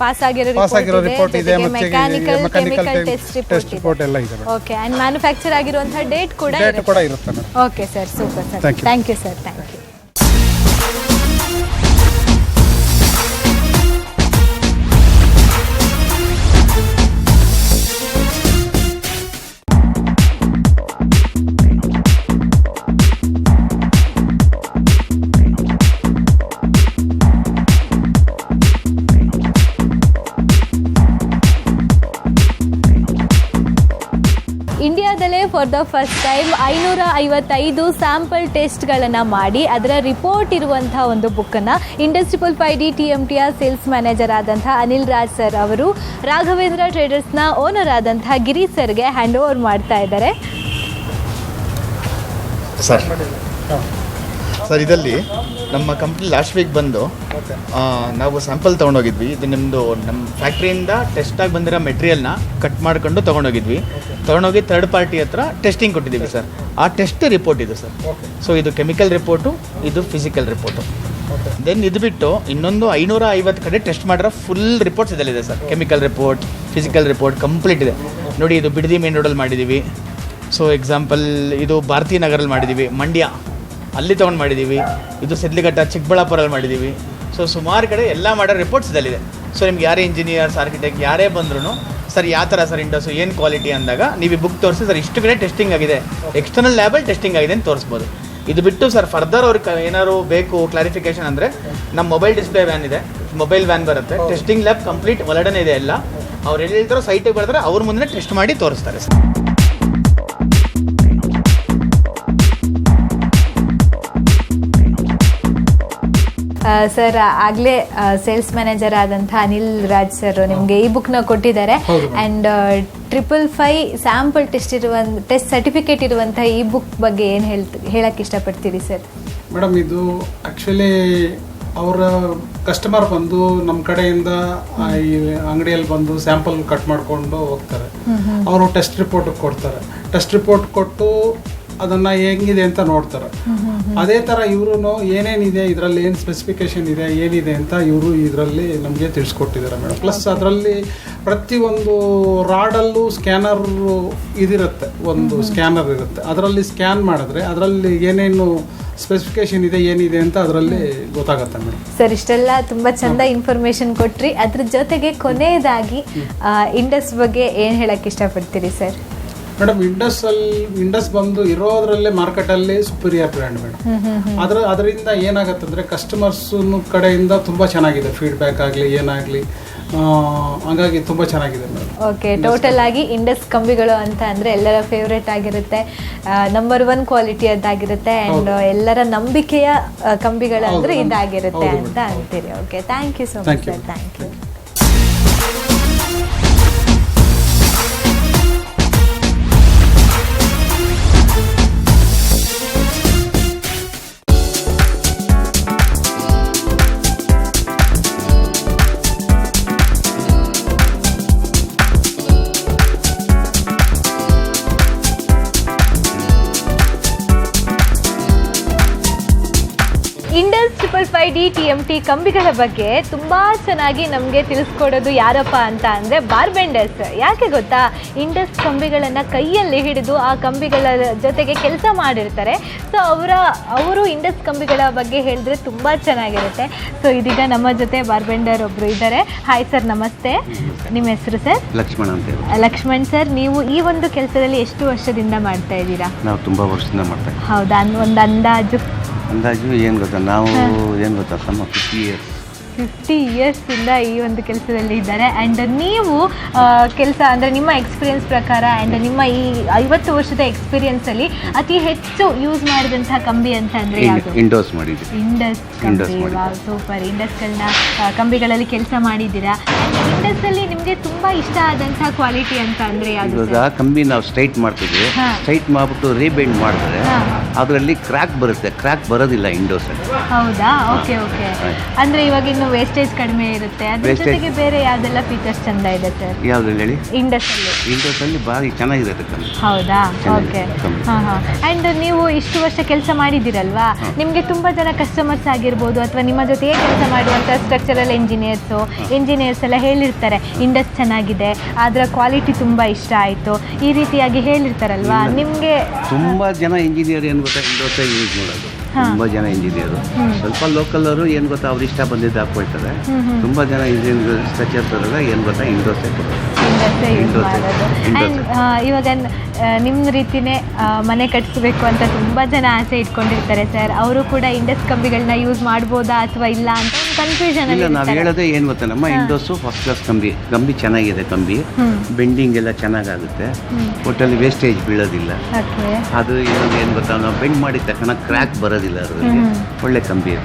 ಪಾಸ್ ಆಗಿರೋ ರಿಪೋರ್ಟ್ ಇದೆ, ಮೆಕ್ಯಾನಿಕಲ್ ಟೆಸ್ಟ್ ರಿಪೋರ್ಟ್ ಎಲ್ಲ ಇದೆ. ಓಕೆ, ಅಂಡ್ ಮ್ಯಾನುಫ್ಯಾಕ್ಚರ್ ಆಗಿರುವಂತಹ ಡೇಟ್ ಕೂಡ ಇರುತ್ತೆ madam. Okay sir, super sir. Thank you sir, thank you. ಇಂಡಿಯಾದಲ್ಲೇ for the first time 555 sample ಟೆಸ್ಟ್ಗಳನ್ನು ಮಾಡಿ ಅದರ ರಿಪೋರ್ಟ್ ಇರುವಂಥ ಒಂದು ಬುಕ್ಕನ್ನು ಇಂಡಸ್ 555D TMTಯ ಸೇಲ್ಸ್ ಮ್ಯಾನೇಜರ್ ಆದಂಥ ಅನಿಲ್ ರಾಜ್ ಸರ್ ಅವರು ರಾಘವೇಂದ್ರ ಟ್ರೇಡರ್ಸ್ನ ಓನರ್ ಆದಂಥ ಗಿರಿ ಸರ್ಗೆ ಹ್ಯಾಂಡ್ ಓವರ್ ಮಾಡ್ತಾ ಇದ್ದಾರೆ. ಸರ್, ಇದರಲ್ಲಿ ನಮ್ಮ ಕಂಪ್ನಿ ಲಾಸ್ಟ್ ವೀಕ್ ಬಂದು ನಾವು ಸ್ಯಾಂಪಲ್ ತೊಗೊಂಡೋಗಿದ್ವಿ. ಇದು ನಿಮ್ಮದು ನಮ್ಮ ಫ್ಯಾಕ್ಟ್ರಿಯಿಂದ ಟೆಸ್ಟಾಗಿ ಬಂದಿರೋ ಮೆಟೀರಿಯಲ್ನ ಕಟ್ ಮಾಡ್ಕೊಂಡು ತೊಗೊಂಡೋಗಿದ್ವಿ. ತೊಗೊಂಡೋಗಿ ಥರ್ಡ್ ಪಾರ್ಟಿ ಹತ್ರ ಟೆಸ್ಟಿಂಗ್ ಕೊಟ್ಟಿದ್ದೀವಿ ಸರ್. ಆ ಟೆಸ್ಟ್ ರಿಪೋರ್ಟ್ ಇದು ಸರ್. ಸೊ ಇದು ಕೆಮಿಕಲ್ ರಿಪೋರ್ಟು, ಇದು ಫಿಸಿಕಲ್ ರಿಪೋರ್ಟು. ದೆನ್ ಇದು ಬಿಟ್ಟು ಇನ್ನೊಂದು 550 ಕಡೆ ಟೆಸ್ಟ್ ಮಾಡಿರೋ ಫುಲ್ ರಿಪೋರ್ಟ್ಸ್ ಇದರಲ್ಲಿದೆ sir. Chemical report, physical report complete ಇದೆ ನೋಡಿ. ಇದು ಬಿಡದಿ ಮೇನ್ ರೋಡಲ್ಲಿ ಮಾಡಿದ್ದೀವಿ. ಸೊ ಎಕ್ಸಾಂಪಲ್ ಇದು ಭಾರತೀಯ ನಗರಲ್ಲಿ ಮಾಡಿದ್ದೀವಿ, ಮಂಡ್ಯ ಅಲ್ಲಿ ತೊಗೊಂಡು ಮಾಡಿದ್ದೀವಿ, ಇದು ಸಿದ್ಲಿಘಟ್ಟ ಚಿಕ್ಕಬಳ್ಳಾಪುರಲ್ಲಿ ಮಾಡಿದ್ದೀವಿ. ಸೊ ಸುಮಾರು ಕಡೆ ಎಲ್ಲ ಮಾಡೋ ರಿಪೋರ್ಟ್ಸ್ ಇದಲ್ಲಿದೆ. ಸೊ ನಿಮ್ಗೆ ಯಾರೇ ಇಂಜಿನಿಯರ್ಸ್ ಆರ್ಕಿಟೆಕ್ಟ್ ಯಾರೇ ಬಂದ್ರೂ ಸರ್ ಯಾವ ಥರ ಸರ್ ಇಂಡಸ್ಸು ಏನು ಕ್ವಾಲಿಟಿ ಅಂದಾಗ ನೀವು ಈ ಬುಕ್ ತೋರಿಸಿ ಸರ್ ಇಷ್ಟು ಕಡೆ ಟೆಸ್ಟಿಂಗ್ ಆಗಿದೆ, ಎಕ್ಸ್ಟರ್ನಲ್ ಲ್ಯಾಬಲ್ಲಿ ಟೆಸ್ಟಿಂಗ್ ಆಗಿದೆ ಅಂತ ತೋರಿಸ್ಬೋದು. ಇದು ಬಿಟ್ಟು ಸರ್ ಫರ್ದರ್ ಅವ್ರಿಗೆ ಏನಾದ್ರು ಬೇಕು ಕ್ಲಾರಿಫಿಕೇಶನ್ ಅಂದರೆ ನಮ್ಮ ಮೊಬೈಲ್ ಡಿಸ್ಪ್ಲೇ ವ್ಯಾನ್ ಇದೆ, ಮೊಬೈಲ್ ವ್ಯಾನ್ ಬರುತ್ತೆ. ಟೆಸ್ಟಿಂಗ್ ಲ್ಯಾಬ್ ಕಂಪ್ಲೀಟ್ ಒಳಗಡೆ ಇದೆ ಎಲ್ಲ. ಅವ್ರು ಎಲ್ಲಿ ಹೇಳ್ತಾರೋ ಸೈಟಿಗೆ ಬರೆದ್ರೆ ಅವ್ರ ಮುಂದೆ ಟೆಸ್ಟ್ ಮಾಡಿ ತೋರಿಸ್ತಾರೆ ಸರ್. ಸರ್, ಆಗಲೇ ಸೇಲ್ಸ್ ಮ್ಯಾನೇಜರ್ ಆದಂಥ ಅನಿಲ್ ರಾಜ್ ಸರ್ ನಿಮಗೆ ಈ ಬುಕ್ನ ಕೊಟ್ಟಿದ್ದಾರೆ. ಆ್ಯಂಡ್ 555 ಸ್ಯಾಂಪಲ್ ಟೆಸ್ಟ್ ಸರ್ಟಿಫಿಕೇಟ್ ಇರುವಂಥ ಈ ಬುಕ್ ಬಗ್ಗೆ ಏನು ಹೇಳಕ್ಕೆ ಇಷ್ಟಪಡ್ತೀರಿ ಸರ್? ಮೇಡಮ್, ಇದು ಆ್ಯಕ್ಚುಲಿ ಅವರ ಕಸ್ಟಮರ್ ಬಂದು ನಮ್ಮ ಕಡೆಯಿಂದ ಈ ಅಂಗಡಿಯಲ್ಲಿ ಬಂದು ಸ್ಯಾಂಪಲ್ ಕಟ್ ಮಾಡಿಕೊಂಡು ಹೋಗ್ತಾರೆ. ಅವರು ಟೆಸ್ಟ್ ರಿಪೋರ್ಟ್ ಕೊಡ್ತಾರೆ. ಟೆಸ್ಟ್ ರಿಪೋರ್ಟ್ ಕೊಟ್ಟು ಅದನ್ನು ಹೆಂಗಿದೆ ಅಂತ ನೋಡ್ತಾರೆ. ಅದೇ ಥರ ಇವರು ಏನೇನಿದೆ ಇದರಲ್ಲಿ, ಏನು ಸ್ಪೆಸಿಫಿಕೇಶನ್ ಇದೆ, ಏನಿದೆ ಅಂತ ಇವರು ಇದರಲ್ಲಿ ನಮಗೆ ತಿಳಿಸ್ಕೊಟ್ಟಿದ್ದಾರೆ ಮೇಡಮ್. ಪ್ಲಸ್ ಅದರಲ್ಲಿ ಪ್ರತಿಯೊಂದು ರಾಡಲ್ಲೂ ಸ್ಕ್ಯಾನರ್ ಇದಿರುತ್ತೆ, ಒಂದು ಸ್ಕ್ಯಾನರ್ ಇರುತ್ತೆ. ಅದರಲ್ಲಿ ಸ್ಕ್ಯಾನ್ ಮಾಡಿದ್ರೆ ಅದರಲ್ಲಿ ಏನೇನು ಸ್ಪೆಸಿಫಿಕೇಶನ್ ಇದೆ, ಏನಿದೆ ಅಂತ ಅದರಲ್ಲಿ ಗೊತ್ತಾಗುತ್ತೆ ಮೇಡಮ್. ಸರ್, ಇಷ್ಟೆಲ್ಲ ತುಂಬ ಚಂದ ಇನ್ಫಾರ್ಮೇಶನ್ ಕೊಟ್ರಿ. ಅದ್ರ ಜೊತೆಗೆ ಕೊನೆಯದಾಗಿ ಇಂಡಸ್ ಬಗ್ಗೆ ಏನು ಹೇಳಕ್ಕೆ ಇಷ್ಟಪಡ್ತೀರಿ ಸರ್? ಮೇಡಮ್, ಇಂಡಸ್ ಬಂದು ಇರೋದ್ರಲ್ಲೇ ಮಾರ್ಕೆಟಲ್ಲಿ ಸುಪೀರಿಯರ್ ಬ್ರ್ಯಾಂಡ್ ಮೇಡಮ್. ಅದರಿಂದ ಏನಾಗುತ್ತೆ ಅಂದರೆ ಕಸ್ಟಮರ್ಸ್ ಕಡೆಯಿಂದ ತುಂಬ ಚೆನ್ನಾಗಿದೆ ಫೀಡ್ಬ್ಯಾಕ್ ಆಗಲಿ ಏನಾಗಲಿ, ಹಾಗಾಗಿ ತುಂಬ ಚೆನ್ನಾಗಿದೆ ಮೇಡಮ್. ಓಕೆ, ಟೋಟಲ್ ಆಗಿ ಇಂಡಸ್ ಕಂಬಿಗಳು ಅಂತ ಅಂದರೆ ಎಲ್ಲರ ಫೇವ್ರೇಟ್ ಆಗಿರುತ್ತೆ, ನಂಬರ್ 1 ಕ್ವಾಲಿಟಿ ಅದಾಗಿರುತ್ತೆ ಆ್ಯಂಡ್ ಎಲ್ಲರ ನಂಬಿಕೆಯ ಕಂಬಿಗಳಂದ್ರೆ ಇದಾಗಿರುತ್ತೆ ಅಂತ ಅಂತೀರಿ. Okay, thank you so much sir. Thank you. Indus 555D TMT ಕಂಬಿಗಳ ಬಗ್ಗೆ ತುಂಬ ಚೆನ್ನಾಗಿ ನಮಗೆ ತಿಳಿಸ್ಕೊಡೋದು ಯಾರಪ್ಪ ಅಂತ ಅಂದರೆ ಬಾರ್ಬೆಂಡರ್ಸ್. ಯಾಕೆ ಗೊತ್ತಾ, ಇಂಡಸ್ ಕಂಬಿಗಳನ್ನು ಕೈಯಲ್ಲಿ ಹಿಡಿದು ಆ ಕಂಬಿಗಳ ಜೊತೆಗೆ ಕೆಲಸ ಮಾಡಿರ್ತಾರೆ. ಸೊ ಅವರು ಇಂಡಸ್ ಕಂಬಿಗಳ ಬಗ್ಗೆ ಹೇಳಿದ್ರೆ ತುಂಬ ಚೆನ್ನಾಗಿರುತ್ತೆ. ಸೊ ಇದೀಗ ನಮ್ಮ ಜೊತೆ ಬಾರ್ಬೆಂಡರ್ ಒಬ್ಬರು ಇದ್ದಾರೆ. ಹಾಯ್ ಸರ್, ನಮಸ್ತೆ. ನಿಮ್ಮ ಹೆಸರು ಸರ್? ಲಕ್ಷ್ಮಣ್ ಅಂತ. ಲಕ್ಷ್ಮಣ್ ಸರ್, ನೀವು ಈ ಒಂದು ಕೆಲಸದಲ್ಲಿ ಎಷ್ಟು ವರ್ಷದಿಂದ ಮಾಡ್ತಾ ಇದ್ದೀರಾ? ನಾವು ತುಂಬ ವರ್ಷದಿಂದ ಮಾಡ್ತಾ ಇದ್ದೀವಿ. ಹೌದಾ? ಒಂದು ಅಂದಾಜು ಏನು ಗೊತ್ತಾ, ನಾವು ಏನು ಗೊತ್ತಾ, 50 ಇಯರ್ಸಿಂದ ಈ ಒಂದು ಕೆಲಸದಲ್ಲಿ ಇದ್ದಾರೆ. ಆ್ಯಂಡ್ ನೀವು ಕೆಲಸ ಅಂದರೆ ನಿಮ್ಮ ಎಕ್ಸ್ಪೀರಿಯನ್ಸ್ ಪ್ರಕಾರ ಆ್ಯಂಡ್ ನಿಮ್ಮ ಈ 50 ವರ್ಷದ ಎಕ್ಸ್ಪೀರಿಯನ್ಸಲ್ಲಿ ಅತಿ ಹೆಚ್ಚು ಯೂಸ್ ಮಾಡಿದಂತಹ ಕಂಬಿ ಅಂತ ಅಂದರೆ ಯಾವುದು? ಇಂಡೋಸ್ ಮಾಡಿದ್ದೀವಿ. ಇಂಡಸ್ ಕಂಬಿ. ಸೂಪರ್. ಇಂಡಸ್ಗಳನ್ನ ಕಂಬಿಗಳಲ್ಲಿ ಕೆಲಸ ಮಾಡಿದ್ದೀರಾ. ಇಂಡಸ್ಸಲ್ಲಿ ನಿಮಗೆ ತುಂಬ ಇಷ್ಟ ಆದಂತಹ ಕ್ವಾಲಿಟಿ ಅಂತ ಅಂದರೆ ಯಾವುದು? ಇವಾಗ ಕಂಬಿ ನಾವು ಸ್ಟ್ರೈಟ್ ಮಾಡ್ತಿದ್ವಿ, ಸ್ಟ್ರೈಟ್ ಮಾಡಿಬಿಟ್ಟು ರೀಬೆಂಡ್ ಮಾಡಿದ್ರೆ ಅದರಲ್ಲಿ ಕ್ರ್ಯಾಕ್ ಬರುತ್ತೆ. ಕ್ರ್ಯಾಕ್ ಬರೋದಿಲ್ಲ ಇಂಡೋಸಲ್ಲಿ. ಹೌದಾ? Okay okay. ಅಂದರೆ ಇವಾಗ ಇನ್ನು ವೇಸ್ಟೇಜ್ ಕಡಿಮೆ ಇರುತ್ತೆ. ಅದ್ರ ಜೊತೆಗೆ ಬೇರೆ ಯಾವ್ದೆಲ್ಲ ಫೀಚರ್ಸ್ ಚಂದ ಇದೆ ಸರ್ ಯಾವ್ದ್ರಲ್ಲಿ ಹೇಳಿ? ಇಂಡಸ್ಸಲ್ಲಿ ಭಾರಿ ಚೆನ್ನಾಗಿರುತ್ತೆ ಕಂಬಿ. ಹೌದಾ? ಓಕೆ. ಹಾಂ ಹಾಂ. ಆ್ಯಂಡ್ ನೀವು ಇಷ್ಟು ವರ್ಷ ಕೆಲಸ ಮಾಡಿದ್ದೀರಲ್ವಾ, ನಿಮಗೆ ತುಂಬ ಜನ ಕಸ್ಟಮರ್ಸ್ ಆಗಿರ್ಬೋದು ಅಥವಾ ನಿಮ್ಮ ಜೊತೆಗೆ ಕೆಲಸ ಮಾಡುವಂಥ ಸ್ಟ್ರಕ್ಚರಲ್ ಇಂಜಿನಿಯರ್ಸ್ ಎಲ್ಲ ಹೇಳಿರ್ತಾರೆ ಇಂಡಸ್ ಚೆನ್ನಾಗಿದೆ, ಅದರ ಕ್ವಾಲಿಟಿ ತುಂಬ ಇಷ್ಟ ಆಯಿತು, ಈ ರೀತಿಯಾಗಿ ಹೇಳಿರ್ತಾರಲ್ವಾ. ನಿಮಗೆ ತುಂಬ ಜನ ಇಂಜಿನಿಯರ್ ಏನು ಗೊತ್ತಾ ಇಂಡೋಸೇ ಯೂಸ್ ಮಾಡೋದು. ತುಂಬ ಜನ ಇಂಜಿನಿಯರು, ಸ್ವಲ್ಪ ಲೋಕಲ್ ಏನು ಗೊತ್ತಾ ಅವ್ರು ಇಷ್ಟ ಬಂದಿದ್ದು ಹಾಕೊಳ್ತಾರೆ. ತುಂಬ ಜನ ಇಂಜಿನಿಯರ್ ಸ್ಟ್ರಕ್ಚರ್ಸ್ ಅವರೆಲ್ಲ ಏನು ಗೊತ್ತಾ ಇಂಡೋಸೇ ಕೊಡೋದು. ಇವಾಗ ನಿಮ್ಮ ರೀತಿಯೇ ಮನೆ ಕಟ್ಟಿಸ್ಬೇಕು ಅಂತ ತುಂಬ ಜನ ಆಸೆ ಇಟ್ಕೊಂಡಿರ್ತಾರೆ ಸರ್. ಅವರು ಕೂಡ ಇಂಡಸ್ ಕಂಬಿಗಳನ್ನ ಯೂಸ್ ಮಾಡ್ಬೋದಾ ಅಥವಾ ಇಲ್ಲ ಅಂತ ಕನ್ಫ್ಯೂಷನ್. ಇಲ್ಲ, ನಾವು ಹೇಳೋದೇ ಏನು ಗೊತ್ತಾ, ನಮ್ಮ ಇಂಡೋಸು ಫಸ್ಟ್ ಕ್ಲಾಸ್ ಕಂಬಿ ಚೆನ್ನಾಗಿದೆ. ಕಂಬಿ ಬೆಂಡಿಂಗ್ ಎಲ್ಲ ಚೆನ್ನಾಗಾಗುತ್ತೆ, ಒಟ್ಟಲ್ಲಿ ವೇಸ್ಟೇಜ್ ಬೀಳೋದಿಲ್ಲ. ಅದು ಇನ್ನೊಂದು ಏನು ಗೊತ್ತಾ, ನಾವು ಬೆಂಡ್ ಮಾಡಿದ ತಕ್ಷಣ ಕ್ರ್ಯಾಕ್ ಬರೋದಿಲ್ಲ. ಅದರಲ್ಲಿ ಒಳ್ಳೆ ಕಂಬಿ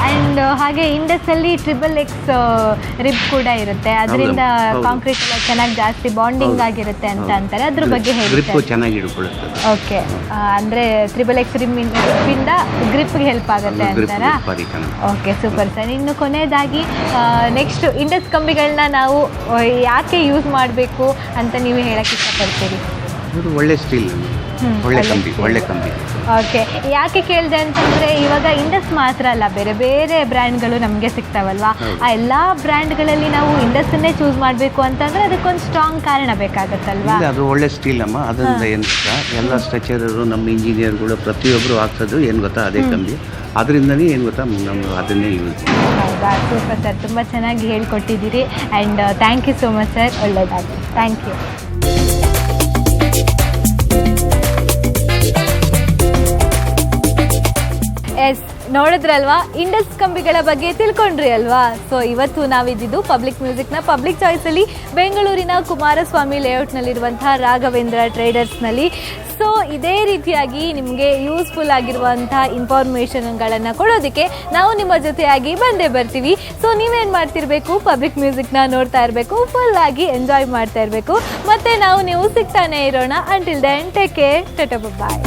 ಆ್ಯಂಡ್ ಹಾಗೆ ಇಂಡಸ್ಸಲ್ಲಿ XXX ರಿಬ್ ಕೂಡ ಇರುತ್ತೆ, ಅದರಿಂದ ಕಾಂಕ್ರೀಟ್ ಎಲ್ಲ ಚೆನ್ನಾಗಿ ಜಾಸ್ತಿ ಬಾಂಡಿಂಗ್ ಆಗಿರುತ್ತೆ ಅಂತ ಅಂತಾರೆ. ಅದ್ರ ಬಗ್ಗೆ ಹೇಳಿ. ಚೆನ್ನಾಗಿ ಹಿಡ್ಕೊಳ್ಳುತ್ತೆ. ಓಕೆ, ಅಂದರೆ XXX ರಿಬ್ಬಿಂದ ಗ್ರಿಪ್ಗೆ ಹೆಲ್ಪ್ ಆಗುತ್ತೆ ಅಂತಾರ? Okay, super sir. ಇನ್ನು ಕೊನೆಯದಾಗಿ ನೆಕ್ಸ್ಟ್ ಇಂಡಸ್ ಕಂಬಿಗಳನ್ನ ನಾವು ಯಾಕೆ ಯೂಸ್ ಮಾಡಬೇಕು ಅಂತ ನೀವು ಹೇಳಕ್ಕೆ ಇಷ್ಟಪಡ್ತೀರಿ? ಒಳ್ಳೆ ಸ್ಟೀಲ್, ಒಳ್ಳೆ ಕಂಬಿ. ಓಕೆ, ಯಾಕೆ ಕೇಳಿದೆ ಅಂತಂದರೆ ಇವಾಗ ಇಂಡಸ್ ಮಾತ್ರ ಅಲ್ಲ, ಬೇರೆ ಬೇರೆ ಬ್ರ್ಯಾಂಡ್ಗಳು ನಮಗೆ ಸಿಗ್ತಾವಲ್ವಾ. ಆ ಎಲ್ಲ ಬ್ರ್ಯಾಂಡ್ಗಳಲ್ಲಿ ನಾವು ಇಂಡಸ್ಸನ್ನೇ ಚೂಸ್ ಮಾಡಬೇಕು ಅಂತಂದರೆ ಅದಕ್ಕೊಂದು ಸ್ಟ್ರಾಂಗ್ ಕಾರಣ ಬೇಕಾಗತ್ತಲ್ವಾ? ಅದು ಒಳ್ಳೆ ಸ್ಟೀಲ್ ಅಮ್ಮ. ಅದರಿಂದ ಏನು ಗೊತ್ತಾ, ಎಲ್ಲ ಸ್ಟ್ರಕ್ಚರರು ನಮ್ಮ ಇಂಜಿನಿಯರ್ಗಳು ಪ್ರತಿಯೊಬ್ಬರು ಹಾಕ್ಸೋದು ಏನು ಗೊತ್ತಾ ಅದೇ ಕಂಬಿ. ಅದರಿಂದನೇ ಏನು ಗೊತ್ತಾ ನಮ್ಮ ಅದನ್ನೇ ಯೂಸ್. ಹೌದಾ? ಸೂಪರ್ ಸರ್, ತುಂಬ ಚೆನ್ನಾಗಿ ಹೇಳ್ಕೊಟ್ಟಿದ್ದೀರಿ. And thank you so much sir. ಒಳ್ಳೆಯದಾಗಿ. Thank you. ಎಸ್, ನೋಡಿದ್ರಲ್ವಾ, ಇಂಡಸ್ ಕಂಬಿಗಳ ಬಗ್ಗೆ ತಿಳ್ಕೊಂಡ್ರಿ ಅಲ್ವಾ. ಸೊ ಇವತ್ತು ನಾವಿದ್ದು ಪಬ್ಲಿಕ್ ಮ್ಯೂಸಿಕ್ನ ಪಬ್ಲಿಕ್ ಚಾಯ್ಸಲ್ಲಿ ಬೆಂಗಳೂರಿನ ಕುಮಾರಸ್ವಾಮಿ ಲೇಔಟ್ನಲ್ಲಿರುವಂತಹ ರಾಘವೇಂದ್ರ ಟ್ರೇಡರ್ಸ್ನಲ್ಲಿ. ಸೊ ಇದೇ ರೀತಿಯಾಗಿ ನಿಮಗೆ ಯೂಸ್ಫುಲ್ ಆಗಿರುವಂಥ ಇನ್ಫಾರ್ಮೇಷನ್ಗಳನ್ನು ಕೊಡೋದಕ್ಕೆ ನಾವು ನಿಮ್ಮ ಜೊತೆಯಾಗಿ ಬಂದೇ ಬರ್ತೀವಿ. ಸೊ ನೀವೇನು ಮಾಡ್ತಿರ್ಬೇಕು, ಪಬ್ಲಿಕ್ ಮ್ಯೂಸಿಕ್ನ ನೋಡ್ತಾ ಇರಬೇಕು, ಫುಲ್ ಆಗಿ ಎಂಜಾಯ್ ಮಾಡ್ತಾ ಇರಬೇಕು. ಮತ್ತು ನೀವು ಸಿಗ್ತಾನೆ ಇರೋಣ. Until then take care, tata, ಬಾಯ್.